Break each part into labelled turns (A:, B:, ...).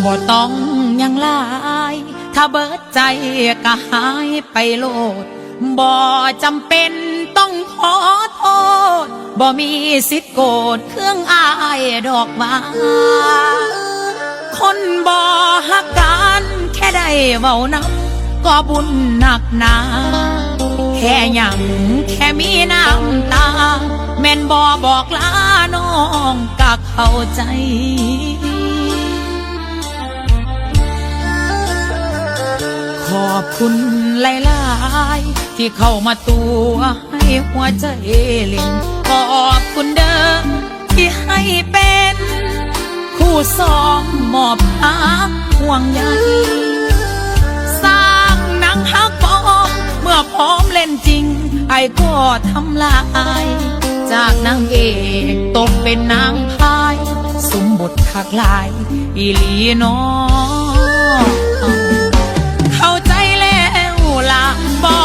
A: บ่ต้องยังลาย ถ้าเบิดใจก็หายไปโลดบ่จำเป็นต้องขอโทษบ่มีสิทธิ์โกรธเครื่องอายดอกว่าคนบ่ฮักกันแค่ได้เว้านำก็บุญหนักหนาแค่หยังแค่มีน้ำตาแม่นบ่บอกลาน้องก็เข้าใจขอบคุณหลายๆที่เข้ามาตัวให้หัวใจเล่นขอบคุณเด้อที่ให้เป็นคู่ซ้อมมอบฮักห่วงใยสร้างหนังฮักปลอมเมื่อพร้อมเล่นจริงไอ้ก็ทำลายจากนางเอกตกเป็นนางพายสมบทหักลายอีหลีน้องเข้าใจแล้วล่ะบ่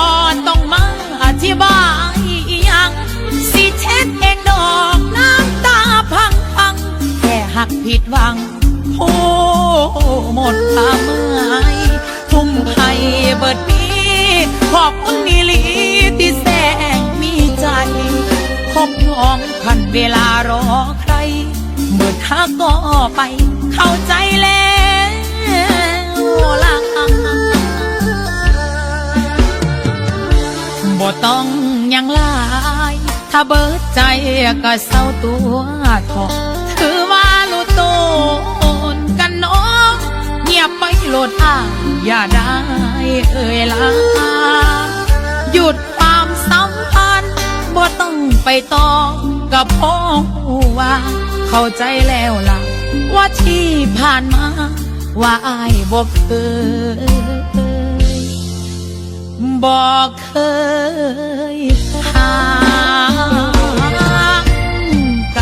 A: ต้องมาอธิบายยังสิเช็ดเองดอกน้ำตาพังแค่หักผิดหวังโอ้หมดความหมายทุ่มให้เบิดปีขอบคุณอีหลีที่แสงมีใจคบน้องพันเวลารอใครเบิดหักก็ไปเข้าใจแล้วล่ะบ่ต้องยังลายถ้าเบิดใจก็เศร้าตัวทอถือว่าลูกโตนกันน้องเงียบไปโลดอ้ายอย่าได้เอ่ยลาหยุดความสัมพันธ์บ่ต้องไปต่อกับพ่อว่าเข้าใจแล้วล่ะว่าที่ผ่านมาว่าอ้ายบ่เคยบอกเคยห่างก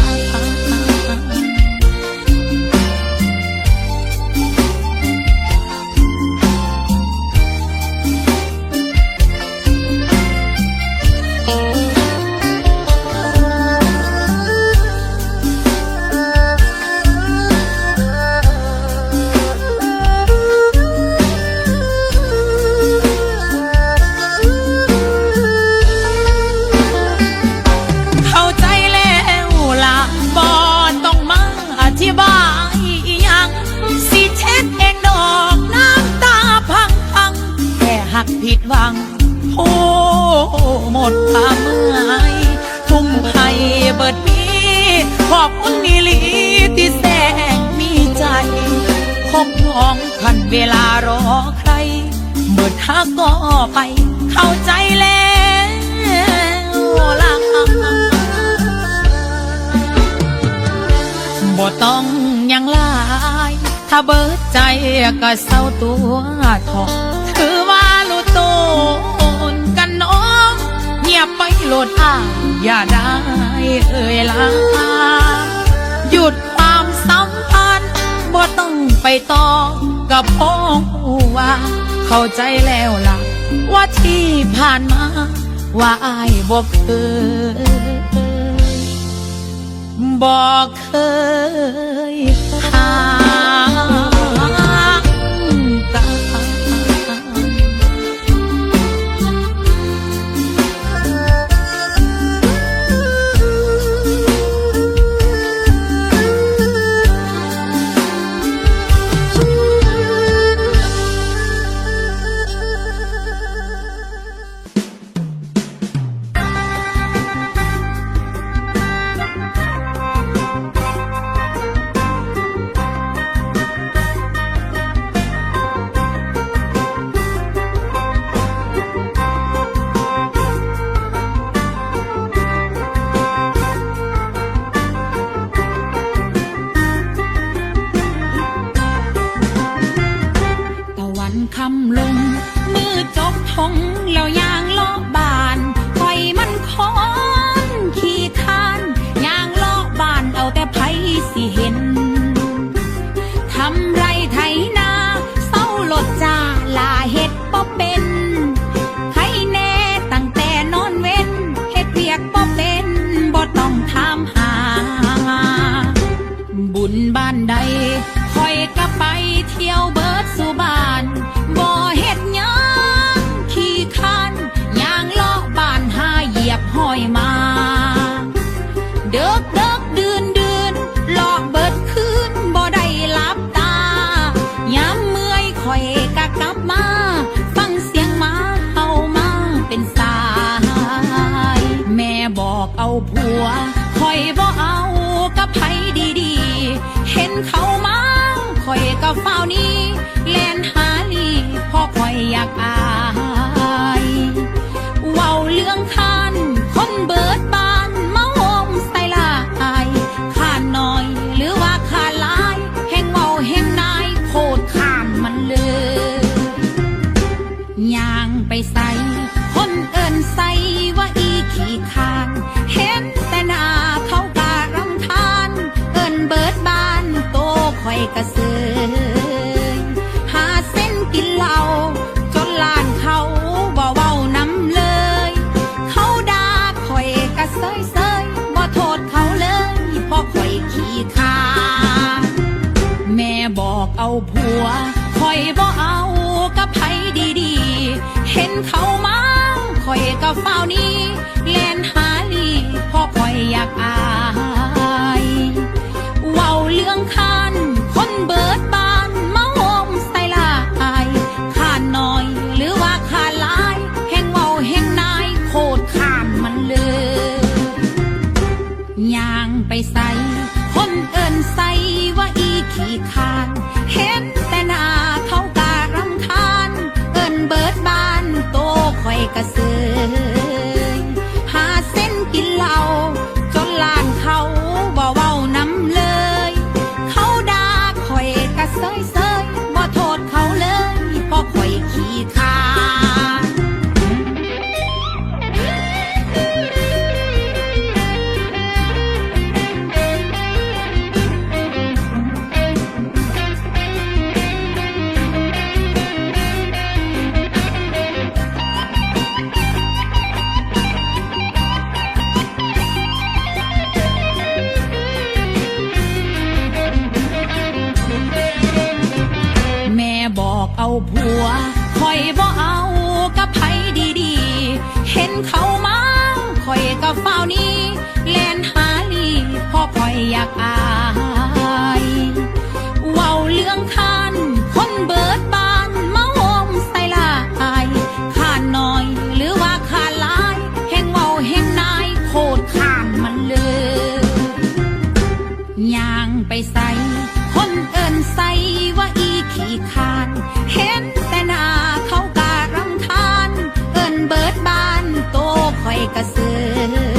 A: ันผิดหวังโอ้หมดความหมายทุ่มให้เบิดปีขอบคุณอีหลีที่แสงมีใจคบน้องคันเวลารอใครเบิดหักก็ไปเข้าใจแล้วล่ะบ่ต้องยังลายถ้าเบิดใจก็เศร้าตัวทอถือว่าลูกโตนกันน้องเงียบไปโลดอ้ายอย่าได้เอ่ยลาหยุดความสัมพันธ์บ่ต้องไปต่อกับพ่อว่าเข้าใจแล้วล่ะว่าที่ผ่านมาว่าอ้ายบ่เคยบอกเคยห่างกันคำลงมือจบทงแล้วยางล้อบานคอยมันคอนขี้ทานยางล้อบานเอาแต่ไผสิเห็นทำไรไถนาเศร้าโลดจ้าลาเฮ็ดบ่เป็นให้แน่ตั้งแต่นอนเว้นเฮ็ดเวียกบ่เป็นบ่ต้องถามหาบุญบ้านใดคอย อยก็ไปเที่ยวเบิดสุบานบ่เฮ็ดหยังขี้คันย่างเลาะบ้านหาเหยียบห้อยมาเดึกดื่นเลาะเบิดคืนบ่ได้หลับตายามเมื่อยคอยก็กลับมาฟังเสียงหมาเห่ามาเป็นสายแม่บอกเอาผัวคอยบ่เอากับไผดีๆเห็นเขามาคอยก็เฝ้านี้แล่นหาลีพ่อคอยอยากอายเว้าเรื่องคันคนเบิดบานมาโฮมใส่ลายข้าน้อยหรือว่าข้าหลายแห่งเว้าแห่งนายโคตรข้ามมันเลยย่างไปใส่คนเอิ้นใส่ว่าอีขี้คาน เห็นแต่หน้าเขาการำคาญเอิ้นเบิดบานโตคอยกระเซยหาเส้นกินเหล้าจนล้านเขาบ่เว้าน้ำเลยเขาด่าคอยกระเซยบ่โทษเขาเลยเพราะคอยขี้คร้านแม่บอกเอาผัวคอยบ่เอากับไผดีๆเห็นเขามาคอยก็เฝ้านี้แล่นหาลีพ่อคอยอยากอายเว้าเรื่องคันคนเบิดบานมาโฮมใส่ลายข้าน้อยหรือว่าข้าหลายแห่งเว้าแห่งนายโคตรข้ามมันเลยย่างไปใส่คนเอิ้นใส่ว่าอีขี้คาน เห็นแต่หน้าเขาการำคาญเอิ้นเบิดบานโตคอยกระเซยหาเส้นกินเหล้าจนล้านเขาบ่เว้าน้ำเลยเขาด่าคอยกระเซยบ่โทษเขาเลยเพราะคอยขี้คร้าน เอาผัวคอยบ่เอากับไผดีๆเห็นเขามาคอยก็เฝ้านี้แล่นหาลีพ่อคอยอยากอายเว้าเรื่องคันคนเบิดบานมาโฮมใส่ลายข้าน้อยหรือว่าข้าหลายแห่งเว้าแห่งนายโคตรข้ามมันเลยย่างไปใส่คนเอิ้นใส่ว่าอีขี้คาน เห็นแต่หน้าเขาการำคาญเอิ้นเบิดบานโตคอยกระเซย